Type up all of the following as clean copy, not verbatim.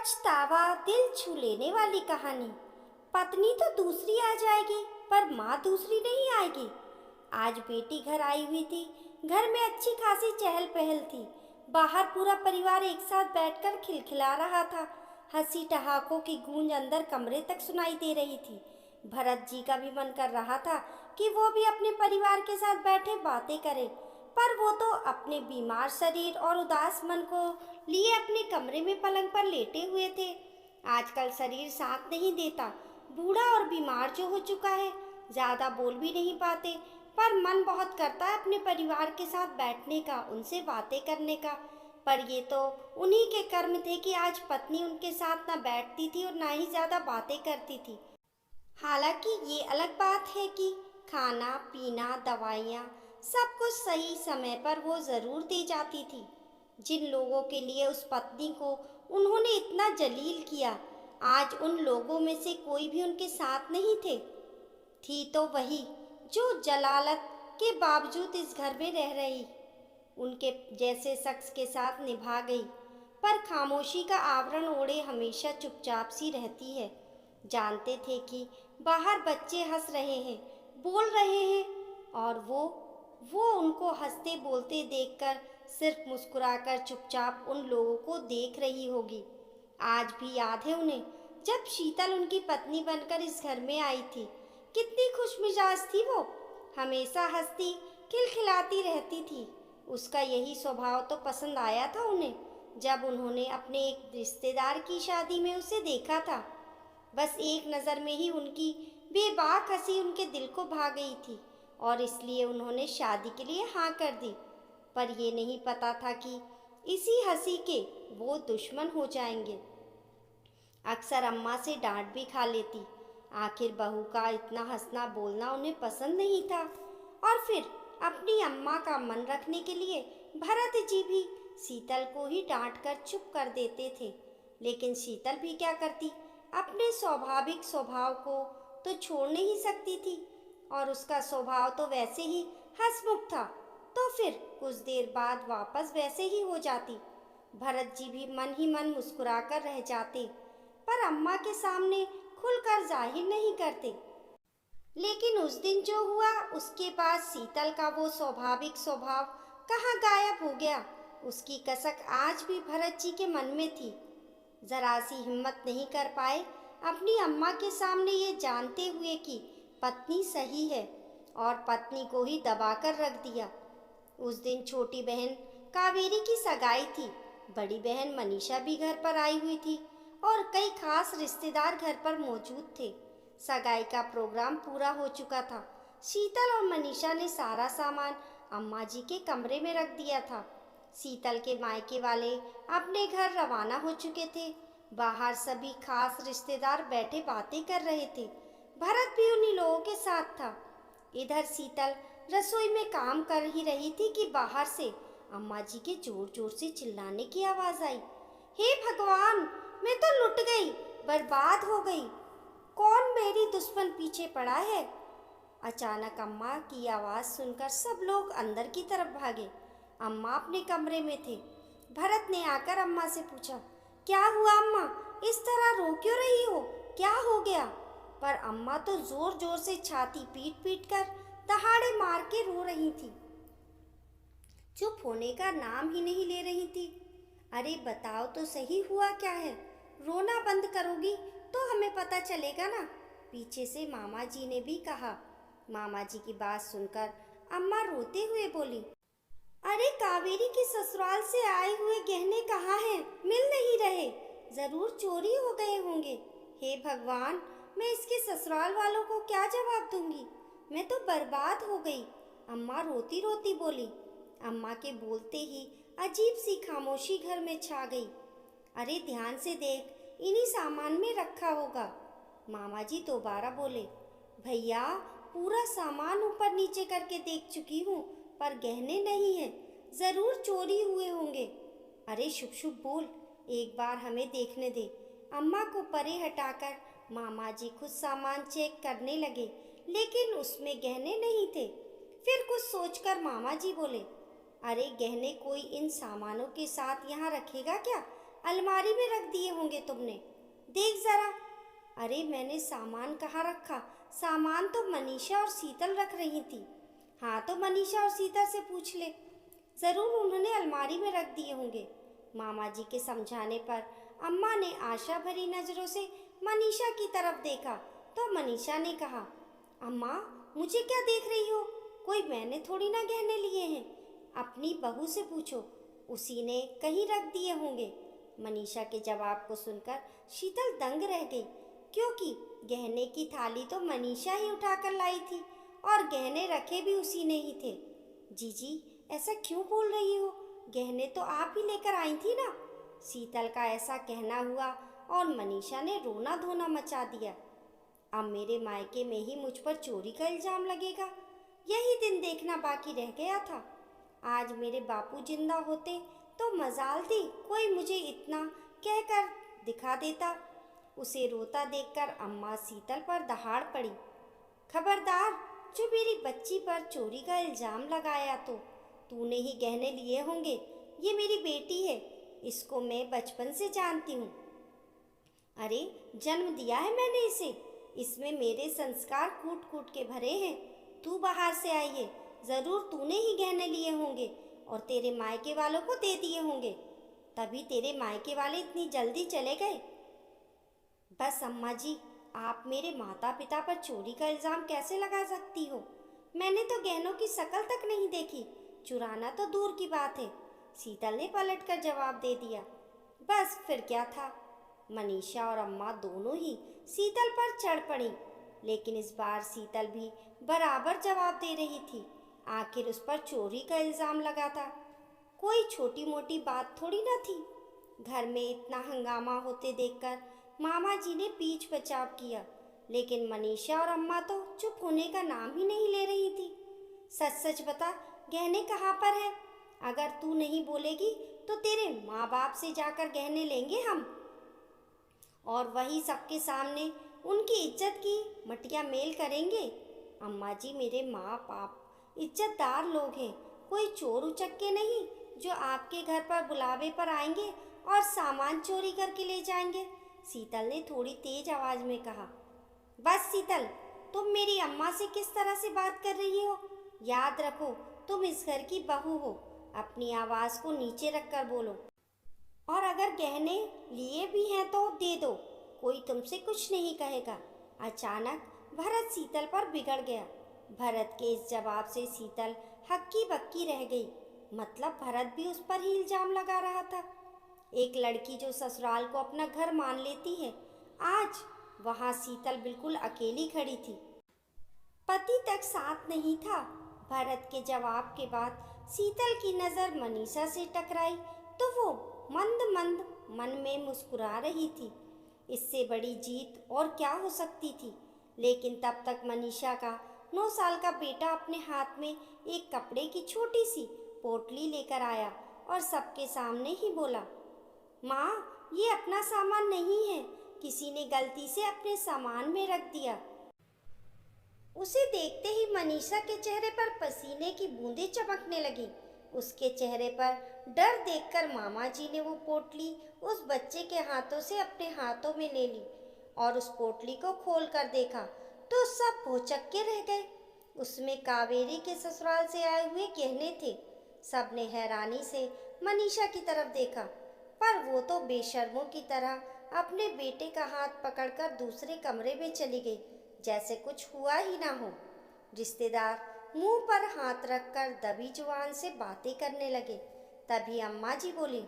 पछतावा दिल छू लेने वाली कहानी। पत्नी तो दूसरी आ जाएगी पर माँ दूसरी नहीं आएगी। आज बेटी घर आई हुई थी। घर में अच्छी खासी चहल पहल थी। बाहर पूरा परिवार एक साथ बैठकर खिलखिला रहा था। हंसी ठहाकों की गूंज अंदर कमरे तक सुनाई दे रही थी। भरत जी का भी मन कर रहा था कि वो भी अपने परिवार के साथ बैठे बातें करें, पर वो तो अपने बीमार शरीर और उदास मन को लिए अपने कमरे में पलंग पर लेटे हुए थे। आजकल शरीर साथ नहीं देता। बूढ़ा और बीमार जो हो चुका है, ज़्यादा बोल भी नहीं पाते, पर मन बहुत करता है अपने परिवार के साथ बैठने का, उनसे बातें करने का। पर ये तो उन्हीं के कर्म थे कि आज पत्नी उनके साथ ना बैठती थी और ना ही ज़्यादा बातें करती थी। हालांकि ये अलग बात है कि खाना पीना दवाइयाँ सब कुछ सही समय पर वो ज़रूर दे जाती थी। जिन लोगों के लिए उस पत्नी को उन्होंने इतना जलील किया, आज उन लोगों में से कोई भी उनके साथ नहीं थे। थी तो वही जो जलालत के बावजूद इस घर में रह रही, उनके जैसे शख्स के साथ निभा गई, पर खामोशी का आवरण ओढ़े हमेशा चुपचाप सी रहती है। जानते थे कि बाहर बच्चे हंस रहे हैं, बोल रहे हैं, और वो उनको हंसते बोलते देखकर सिर्फ मुस्कुराकर चुपचाप उन लोगों को देख रही होगी। आज भी याद है उन्हें, जब शीतल उनकी पत्नी बनकर इस घर में आई थी। कितनी खुशमिजाज थी वो, हमेशा हंसती खिलखिलाती रहती थी। उसका यही स्वभाव तो पसंद आया था उन्हें, जब उन्होंने अपने एक रिश्तेदार की शादी में उसे देखा था। बस एक नज़र में ही उनकी बेबाक हंसी उनके दिल को भा गई थी और इसलिए उन्होंने शादी के लिए हाँ कर दी। पर ये नहीं पता था कि इसी हंसी के वो दुश्मन हो जाएंगे। अक्सर अम्मा से डांट भी खा लेती। आखिर बहू का इतना हंसना बोलना उन्हें पसंद नहीं था। और फिर अपनी अम्मा का मन रखने के लिए भरत जी भी शीतल को ही डांट कर चुप कर देते थे। लेकिन शीतल भी क्या करती, अपने स्वाभाविक स्वभाव को तो छोड़ नहीं सकती थी, और उसका स्वभाव तो वैसे ही हंसमुख था, तो फिर कुछ देर बाद वापस वैसे ही हो जाती। भरत जी भी मन ही मन मुस्कुराकर रह जाते, पर अम्मा के सामने खुलकर जाहिर नहीं करते। लेकिन उस दिन जो हुआ, उसके बाद शीतल का वो स्वाभाविक स्वभाव कहाँ गायब हो गया। उसकी कसक आज भी भरत जी के मन में थी। जरा सी हिम्मत नहीं कर पाए अपनी अम्मा के सामने ये जानते हुए कि पत्नी सही है, और पत्नी को ही दबाकर रख दिया। उस दिन छोटी बहन कावेरी की सगाई थी। बड़ी बहन मनीषा भी घर पर आई हुई थी और कई खास रिश्तेदार घर पर मौजूद थे। सगाई का प्रोग्राम पूरा हो चुका था। शीतल और मनीषा ने सारा सामान अम्मा जी के कमरे में रख दिया था। शीतल के मायके वाले अपने घर रवाना हो चुके थे। बाहर सभी खास रिश्तेदार बैठे बातें कर रहे थे। भरत भी उन्हीं लोगों के साथ था। इधर शीतल रसोई में काम कर ही रही थी कि बाहर से अम्मा जी के जोर जोर से चिल्लाने की आवाज आई। हे भगवान, मैं तो लुट गई, बर्बाद हो गई। कौन मेरी दुश्मन पीछे पड़ा है? अचानक अम्मा की आवाज़ सुनकर सब लोग अंदर की तरफ भागे। अम्मा अपने कमरे में थे। भरत ने आकर अम्मा से पूछा, क्या हुआ अम्मा, इस तरह रो क्यों रही हो, क्या हो गया? पर अम्मा तो जोर जोर से छाती पीट पीट कर दहाड़े मार के रो रही थी। चुप होने का नाम ही नहीं ले रही थी। अरे बताओ तो सही, हुआ क्या है? रोना बंद करोगी तो हमें पता चलेगा ना, पीछे से मामा जी ने भी कहा। मामा जी की बात सुनकर अम्मा रोते हुए बोली, अरे कावेरी के ससुराल से आए हुए गहने कहाँ हैं? मिल नहीं रहे, जरूर चोरी हो गए होंगे। हे भगवान, मैं इसके ससुराल वालों को क्या जवाब दूंगी? मैं तो बर्बाद हो गई, अम्मा रोती रोती बोली। अम्मा के बोलते ही अजीब सी खामोशी घर में छा गई। अरे ध्यान से देख, इन्हीं सामान में रखा होगा। मामा जी दोबारा बोले, भैया पूरा सामान ऊपर नीचे करके देख चुकी हूँ, पर गहने नहीं हैं, जरूर चोरी हुए होंगे। अरे शुभ शुभ बोल, एक बार हमें देखने दे। अम्मा को परे हटाकर मामा जी खुद सामान चेक करने लगे, लेकिन उसमें गहने नहीं थे। फिर कुछ सोचकर मामा जी बोले, अरे गहने कोई इन सामानों के साथ यहाँ रखेगा क्या? अलमारी में रख दिए होंगे तुमने, देख जरा। अरे मैंने सामान कहाँ रखा? सामान तो मनीषा और शीतल रख रही थी। हाँ तो मनीषा और शीतल से पूछ ले, ज़रूर उन्होंने अलमारी में रख दिए होंगे। मामा जी के समझाने पर अम्मा ने आशा भरी नज़रों से मनीषा की तरफ देखा तो मनीषा ने कहा, अम्मा मुझे क्या देख रही हो? कोई मैंने थोड़ी ना गहने लिए हैं। अपनी बहू से पूछो, उसी ने कहीं रख दिए होंगे। मनीषा के जवाब को सुनकर शीतल दंग रह गई, क्योंकि गहने की थाली तो मनीषा ही उठाकर लाई थी और गहने रखे भी उसी ने ही थे। जीजी ऐसा क्यों बोल रही हो? गहने तो आप ही लेकर आई थी ना। शीतल का ऐसा कहना हुआ और मनीषा ने रोना धोना मचा दिया। अब मेरे मायके में ही मुझ पर चोरी का इल्जाम लगेगा, यही दिन देखना बाकी रह गया था। आज मेरे बापू जिंदा होते तो मजाल थी कोई मुझे इतना कहकर दिखा देता। उसे रोता देखकर अम्मा शीतल पर दहाड़ पड़ी, खबरदार, जो मेरी बच्ची पर चोरी का इल्जाम लगाया तो तूने ही गहने लिए होंगे। ये मेरी बेटी है, इसको मैं बचपन से जानती हूँ। अरे जन्म दिया है मैंने इसे, इसमें मेरे संस्कार कूट कूट के भरे हैं। तू बाहर से आई है, ज़रूर तूने ही गहने लिए होंगे और तेरे मायके वालों को दे दिए होंगे, तभी तेरे मायके वाले इतनी जल्दी चले गए। बस अम्मा जी, आप मेरे माता पिता पर चोरी का इल्ज़ाम कैसे लगा सकती हो? मैंने तो गहनों की शक्ल तक नहीं देखी, चुराना तो दूर की बात है। शीतल ने पलटकर जवाब दे दिया। बस फिर क्या था, मनीषा और अम्मा दोनों ही शीतल पर चढ़ पड़ी, लेकिन इस बार शीतल भी बराबर जवाब दे रही थी। आखिर उस पर चोरी का इल्ज़ाम लगा था, कोई छोटी मोटी बात थोड़ी ना थी। घर में इतना हंगामा होते देखकर मामा जी ने पीछ बचाव किया, लेकिन मनीषा और अम्मा तो चुप होने का नाम ही नहीं ले रही थी। सच सच बता, गहने कहाँ पर है? अगर तू नहीं बोलेगी तो तेरे माँ बाप से जाकर गहने लेंगे हम, और वही सबके सामने उनकी इज्जत की मटिया मेल करेंगे। अम्मा जी, मेरे माँ बाप इज्जतदार लोग हैं, कोई चोर उचक्के नहीं जो आपके घर पर बुलावे पर आएंगे और सामान चोरी करके ले जाएंगे। शीतल ने थोड़ी तेज आवाज में कहा। बस शीतल, तुम मेरी अम्मा से किस तरह से बात कर रही हो? याद रखो, तुम इस घर की बहू हो, अपनी आवाज़ को नीचे रखकर बोलो। और अगर गहने लिए भी हैं तो दे दो, कोई तुमसे कुछ नहीं कहेगा। अचानक भरत शीतल पर बिगड़ गया। भरत के इस जवाब से शीतल हक्की बक्की रह गई। मतलब भरत भी उस पर ही इल्जाम लगा रहा था। एक लड़की जो ससुराल को अपना घर मान लेती है, आज वहाँ शीतल बिल्कुल अकेली खड़ी थी, पति तक साथ नहीं था। भरत के जवाब के बाद शीतल की नज़र मनीषा से टकराई तो वो मंद मंद मन में मुस्कुरा रही थी। इससे बड़ी जीत और क्या हो सकती थी। लेकिन तब तक मनीषा का 9 साल का बेटा अपने हाथ में एक कपड़े की छोटी सी पोटली लेकर आया और सबके सामने ही बोला, माँ, ये अपना सामान नहीं है, किसी ने गलती से अपने सामान में रख दिया। उसे देखते ही मनीषा के चेहरे पर पसीने की बूंदें चमकने लगी। उसके चेहरे पर डर देखकर मामा जी ने वो पोटली उस बच्चे के हाथों से अपने हाथों में ले ली और उस पोटली को खोल कर देखा तो सब भौचक्के रह गए। उसमें कावेरी के ससुराल से आए हुए गहने थे। सबने हैरानी से मनीषा की तरफ देखा, पर वो तो बेशर्मों की तरह अपने बेटे का हाथ पकड़कर दूसरे कमरे में चली गई, जैसे कुछ हुआ ही ना हो। रिश्तेदार मुंह पर हाथ रखकर दबी जुबान से बातें करने लगे। तभी अम्मा जी बोली,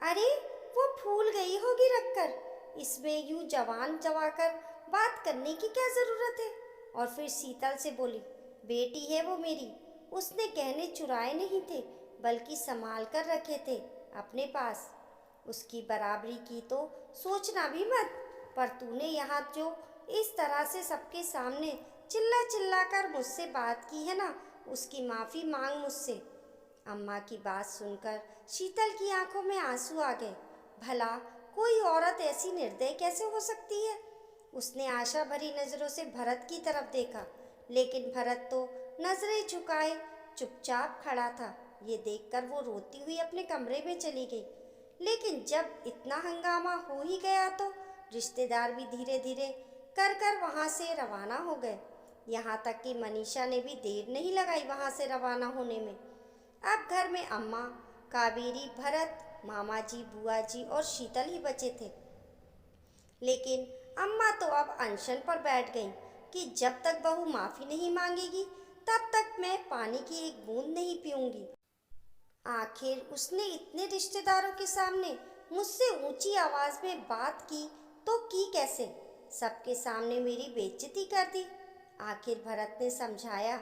अरे वो भूल गई होगी रखकर, इसमें यूं जवान जवाकर बात करने की क्या ज़रूरत है। और फिर शीतल से बोली, बेटी है वो मेरी, उसने गहने चुराए नहीं थे बल्कि संभाल कर रखे थे अपने पास। उसकी बराबरी की तो सोचना भी मत, पर तूने यहाँ जो इस तरह से सबके सामने चिल्ला चिल्ला कर मुझसे बात की है ना, उसकी माफ़ी मांग मुझसे। अम्मा की बात सुनकर शीतल की आंखों में आंसू आ गए। भला कोई औरत ऐसी निर्दयी कैसे हो सकती है। उसने आशा भरी नज़रों से भरत की तरफ देखा, लेकिन भरत तो नज़रें झुकाए चुपचाप खड़ा था। ये देखकर वो रोती हुई अपने कमरे में चली गई। लेकिन जब इतना हंगामा हो ही गया तो रिश्तेदार भी धीरे धीरे कर कर वहाँ से रवाना हो गए। यहाँ तक कि मनीषा ने भी देर नहीं लगाई वहाँ से रवाना होने में। अब घर में अम्मा, कावेरी, भरत, मामा जी, बुआ जी और शीतल ही बचे थे। लेकिन अम्मा तो अब अनशन पर बैठ गईं कि जब तक बहू माफ़ी नहीं मांगेगी तब तक मैं पानी की एक बूंद नहीं पीऊंगी। आखिर उसने इतने रिश्तेदारों के सामने मुझसे ऊंची आवाज़ में बात की तो की कैसे? सबके सामने मेरी बेइज्जती कर दी। आखिर भरत ने समझाया,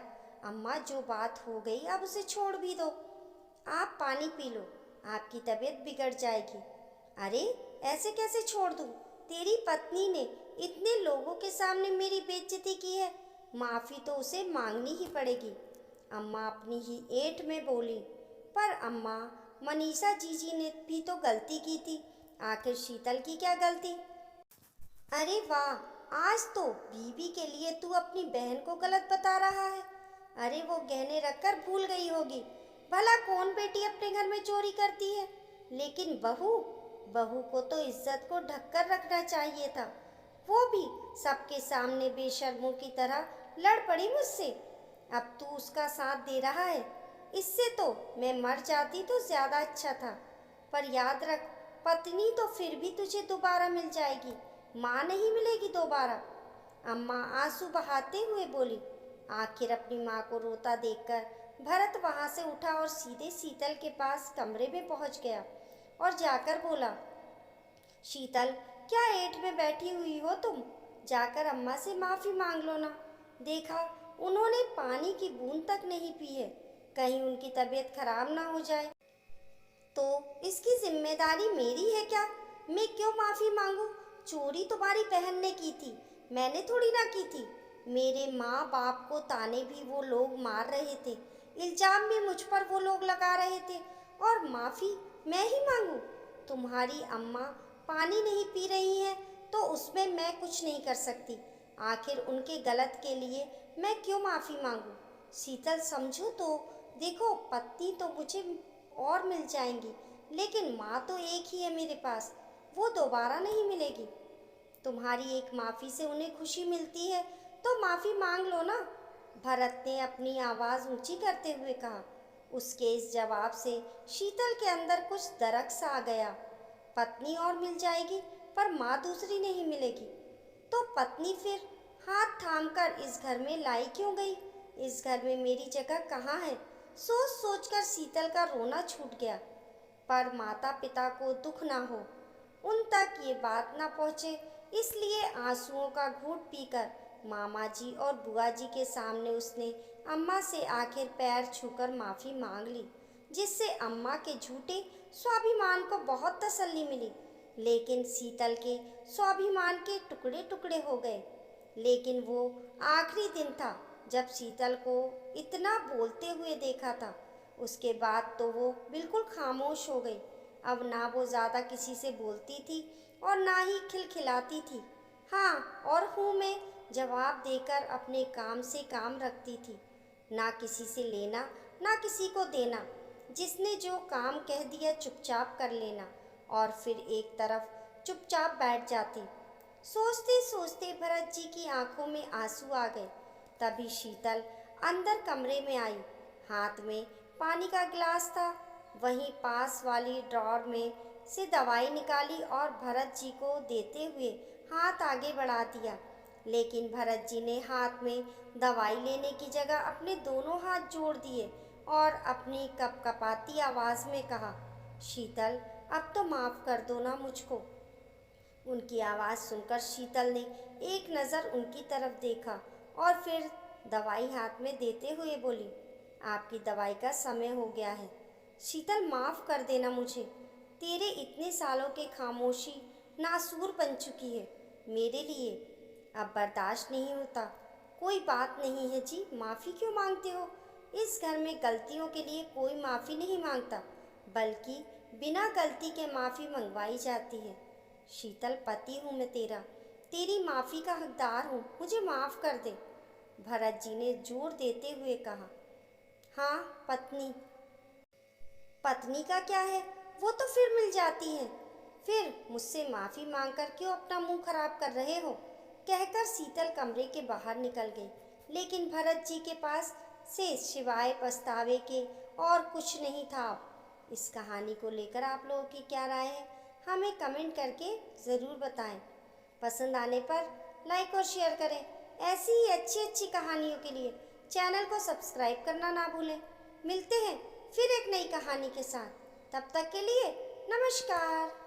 अम्मा जो बात हो गई अब उसे छोड़ भी दो। आप पानी पी लो, आपकी तबीयत बिगड़ जाएगी। अरे ऐसे कैसे छोड़ दूँ? तेरी पत्नी ने इतने लोगों के सामने मेरी बेइज्जती की है, माफ़ी तो उसे मांगनी ही पड़ेगी। अम्मा अपनी ही ऐंठ में बोली। पर अम्मा, मनीषा जीजी ने भी तो गलती की थी, आखिर शीतल की क्या गलती? अरे वाह, आज तो बीवी के लिए तू अपनी बहन को गलत बता रहा है। अरे वो गहने रखकर भूल गई होगी। भला कौन बेटी अपने घर में चोरी करती है? लेकिन बहू, बहू को तो इज्जत को ढककर रखना चाहिए था। वो भी सबके सामने बेशर्मों की तरह लड़ पड़ी मुझसे। अब तू उसका साथ दे रहा है। इससे तो मैं मर जाती तो ज्यादा अच्छा था। पर याद रख, पत्नी तो फिर भी तुझे दोबारा मिल जाएगी, माँ नहीं मिलेगी दोबारा। अम्मा आंसू बहाते हुए बोली। आखिर अपनी माँ को रोता देखकर भरत वहाँ से उठा और सीधे शीतल के पास कमरे में पहुँच गया और जाकर बोला, शीतल, क्या ऐंठ में बैठी हुई हो तुम? जाकर अम्मा से माफ़ी मांग लो ना। देखा, उन्होंने पानी की बूंद तक नहीं पी है, कहीं उनकी तबीयत खराब ना हो जाए। तो इसकी जिम्मेदारी मेरी है क्या? मैं क्यों माफ़ी मांगू? चोरी तुम्हारी बहन ने की थी, मैंने थोड़ी ना की थी। मेरे माँ बाप को ताने भी वो लोग मार रहे थे, इल्ज़ाम भी मुझ पर वो लोग लगा रहे थे, और माफ़ी मैं ही मांगू? तुम्हारी अम्मा पानी नहीं पी रही हैं तो उसमें मैं कुछ नहीं कर सकती। आखिर उनके गलत के लिए मैं क्यों माफ़ी मांगू? शीतल समझो तो, देखो पत्नी तो मुझे और मिल जाएंगी, लेकिन माँ तो एक ही है मेरे पास, वो दोबारा नहीं मिलेगी। तुम्हारी एक माफ़ी से उन्हें खुशी मिलती है तो माफ़ी मांग लो ना। भरत ने अपनी आवाज़ ऊंची करते हुए कहा। उसके इस जवाब से शीतल के अंदर कुछ दरक सा आ गया। पत्नी और मिल जाएगी पर माँ दूसरी नहीं मिलेगी, तो पत्नी फिर हाथ थामकर इस घर में लाई क्यों गई? इस घर में मेरी जगह कहाँ है? सोच सोचकर शीतल का रोना छूट गया। पर माता पिता को दुख ना हो, उन तक ये बात ना पहुँचे, इसलिए आंसुओं का घूंट पीकर मामा जी और बुआ जी के सामने उसने अम्मा से आखिर पैर छूकर माफ़ी मांग ली, जिससे अम्मा के झूठे स्वाभिमान को बहुत तसल्ली मिली। लेकिन शीतल के स्वाभिमान के टुकड़े टुकड़े हो गए। लेकिन वो आखिरी दिन था जब शीतल को इतना बोलते हुए देखा था। उसके बाद तो वो बिल्कुल खामोश हो गई। अब ना वो ज़्यादा किसी से बोलती थी और ना ही खिलखिलाती थी। हाँ, और हूँ में जवाब देकर अपने काम से काम रखती थी। ना किसी से लेना, ना किसी को देना। जिसने जो काम कह दिया चुपचाप कर लेना, और फिर एक तरफ चुपचाप बैठ जाती। सोचते सोचते भरत जी की आंखों में आंसू आ गए। तभी शीतल अंदर कमरे में आई। हाथ में पानी का गिलास था। वहीं पास वाली ड्रॉर में से दवाई निकाली और भरत जी को देते हुए हाथ आगे बढ़ा दिया। लेकिन भरत जी ने हाथ में दवाई लेने की जगह अपने दोनों हाथ जोड़ दिए और अपनी कपकपाती आवाज़ में कहा, शीतल, अब तो माफ़ कर दो ना मुझको। उनकी आवाज़ सुनकर शीतल ने एक नज़र उनकी तरफ देखा और फिर दवाई हाथ में देते हुए बोली, आपकी दवाई का समय हो गया है। शीतल, माफ़ कर देना मुझे। तेरे इतने सालों के खामोशी नासूर बन चुकी है मेरे लिए। अब बर्दाश्त नहीं होता। कोई बात नहीं है जी, माफ़ी क्यों मांगते हो? इस घर में गलतियों के लिए कोई माफ़ी नहीं मांगता, बल्कि बिना गलती के माफ़ी मंगवाई जाती है। शीतल, पति हूँ मैं तेरा, तेरी माफ़ी का हकदार हूँ, मुझे माफ़ कर दे। भरत जी ने जोर देते हुए कहा। हाँ, पत्नी। पत्नी का क्या है? वो तो फिर मिल जाती है। फिर मुझसे माफ़ी मांगकर क्यों अपना मुंह खराब कर रहे हो, कहकर शीतल कमरे के बाहर निकल गई। लेकिन भरत जी के पास से सिवाय पछतावे के और कुछ नहीं था। इस कहानी को लेकर आप लोगों की क्या राय है, हमें कमेंट करके ज़रूर बताएं। पसंद आने पर लाइक और शेयर करें। ऐसी ही अच्छी अच्छी कहानियों के लिए चैनल को सब्सक्राइब करना ना भूलें। मिलते हैं फिर एक नई कहानी के साथ। तब तक के लिए नमस्कार।